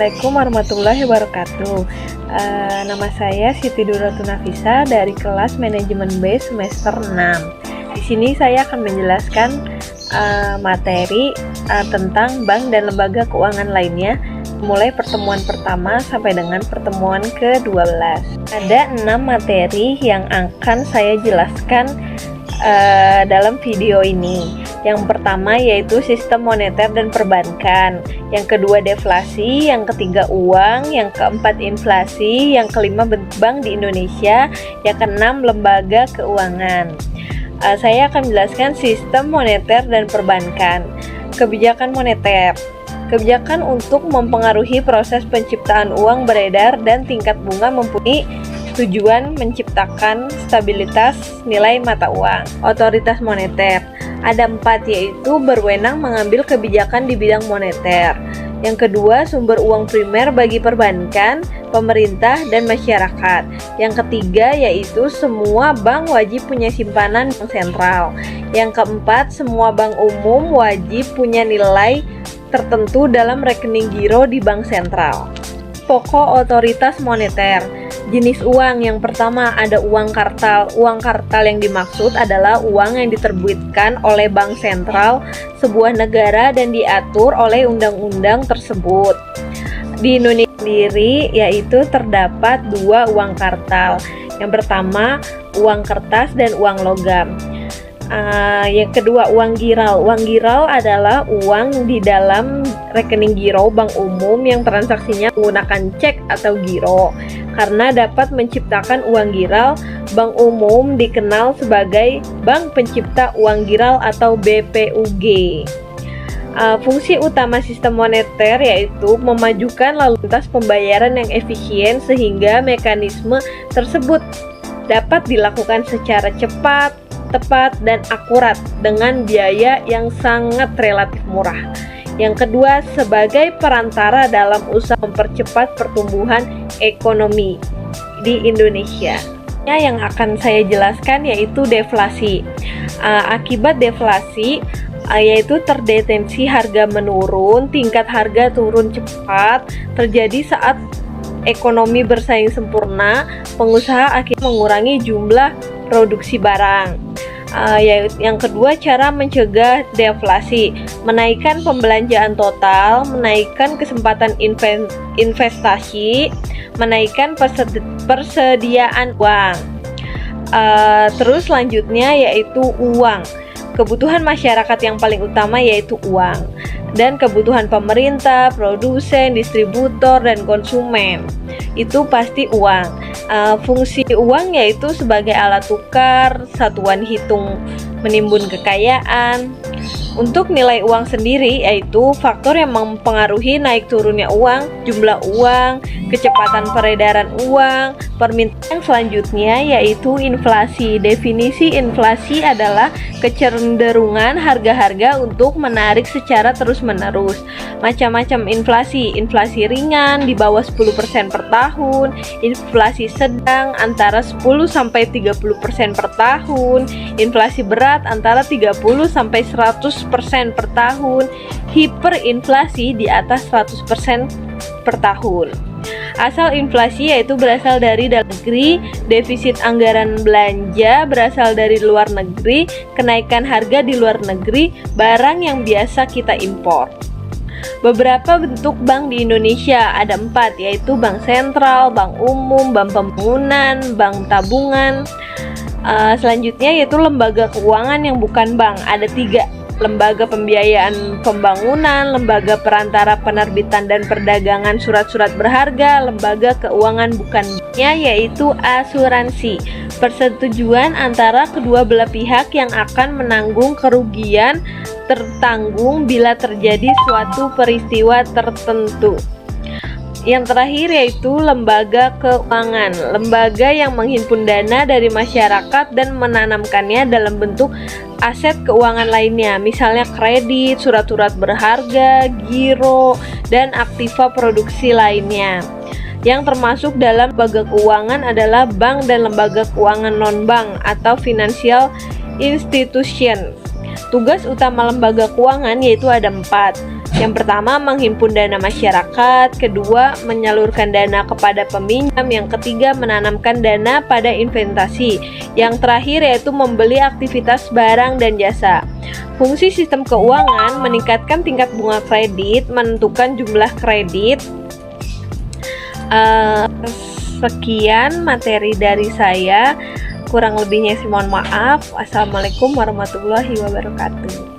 Assalamualaikum warahmatullahi wabarakatuh. Nama saya Siti Durratu Nafisa dari kelas Manajemen B semester 6. Di sini saya akan menjelaskan materi tentang bank dan lembaga keuangan lainnya, mulai pertemuan pertama sampai dengan pertemuan ke-12. Ada 6 materi yang akan saya jelaskan dalam video ini. Yang pertama yaitu sistem moneter dan perbankan, yang kedua deflasi, yang ketiga uang, yang keempat inflasi, yang kelima bank di Indonesia, yang keenam lembaga keuangan. Saya akan menjelaskan sistem moneter dan perbankan. Kebijakan moneter, kebijakan untuk mempengaruhi proses penciptaan uang beredar dan tingkat bunga mempunyai tujuan menciptakan stabilitas nilai mata uang. Otoritas moneter ada 4, yaitu berwenang mengambil kebijakan di bidang moneter. Yang kedua, sumber uang primer bagi perbankan, pemerintah, dan masyarakat. Yang ketiga, yaitu semua bank wajib punya simpanan bank sentral. Yang keempat, semua bank umum wajib punya nilai tertentu dalam rekening giro di bank sentral. Pokok otoritas moneter. Jenis uang yang pertama ada uang kartal. Uang kartal yang dimaksud adalah uang yang diterbitkan oleh bank sentral sebuah negara dan diatur oleh undang-undang tersebut. Di Indonesia sendiri yaitu terdapat 2 uang kartal. Yang pertama uang kertas dan uang logam. Yang kedua uang giral. Uang giral adalah uang di dalam rekening giro bank umum yang transaksinya menggunakan cek atau giro. Karena dapat menciptakan uang giral, bank umum dikenal sebagai Bank Pencipta Uang Giral atau BPUG. Fungsi utama sistem moneter yaitu memajukan lalu lintas pembayaran yang efisien sehingga mekanisme tersebut dapat dilakukan secara cepat, tepat, dan akurat dengan biaya yang sangat relatif murah. Yang kedua, sebagai perantara dalam usaha mempercepat pertumbuhan ekonomi di Indonesia. Yang akan saya jelaskan yaitu deflasi. Akibat deflasi yaitu terdetensi harga menurun, tingkat harga turun cepat, terjadi saat ekonomi bersaing sempurna, pengusaha akhirnya mengurangi jumlah produksi barang. Yang kedua, cara mencegah deflasi, menaikkan pembelanjaan total, menaikkan kesempatan investasi, menaikkan persediaan uang. Terus selanjutnya yaitu uang. Kebutuhan masyarakat yang paling utama yaitu uang, dan kebutuhan pemerintah, produsen, distributor, dan konsumen itu pasti uang. Fungsi uang yaitu sebagai alat tukar, satuan hitung menimbun kekayaan. Untuk nilai uang sendiri yaitu faktor yang mempengaruhi naik turunnya uang, jumlah uang, kecepatan peredaran uang, permintaan. Selanjutnya yaitu inflasi. Definisi inflasi adalah kecenderungan harga-harga untuk menarik secara terus-menerus. Macam-macam inflasi. Inflasi ringan di bawah 10% per tahun, inflasi sedang antara 10-30% per tahun, inflasi berat antara 30-100% per tahun, hiperinflasi di atas 100% per tahun. Asal inflasi yaitu berasal dari dalam negeri, defisit anggaran belanja berasal dari luar negeri, kenaikan harga di luar negeri, barang yang biasa kita impor. Beberapa bentuk bank di Indonesia ada 4, yaitu bank sentral, bank umum, bank pembangunan, bank tabungan. Selanjutnya yaitu lembaga keuangan yang bukan bank, ada 3. Lembaga pembiayaan pembangunan, lembaga perantara penerbitan dan perdagangan surat-surat berharga, lembaga keuangan bukan banknya yaitu asuransi. Persetujuan antara kedua belah pihak yang akan menanggung kerugian tertanggung bila terjadi suatu peristiwa tertentu. Yang terakhir yaitu lembaga keuangan, lembaga yang menghimpun dana dari masyarakat dan menanamkannya dalam bentuk aset keuangan lainnya, misalnya kredit, surat-surat berharga, giro, dan aktiva produksi lainnya. Yang termasuk dalam lembaga keuangan adalah bank dan lembaga keuangan non-bank atau financial institution. Tugas utama lembaga keuangan yaitu ada 4. Yang pertama, menghimpun dana masyarakat. Kedua, menyalurkan dana kepada peminjam. Yang ketiga, menanamkan dana pada investasi. Yang terakhir yaitu membeli aktivitas barang dan jasa. Fungsi sistem keuangan meningkatkan tingkat bunga kredit, menentukan jumlah kredit. Sekian materi dari saya. Kurang lebihnya sih mohon maaf. Assalamualaikum warahmatullahi wabarakatuh.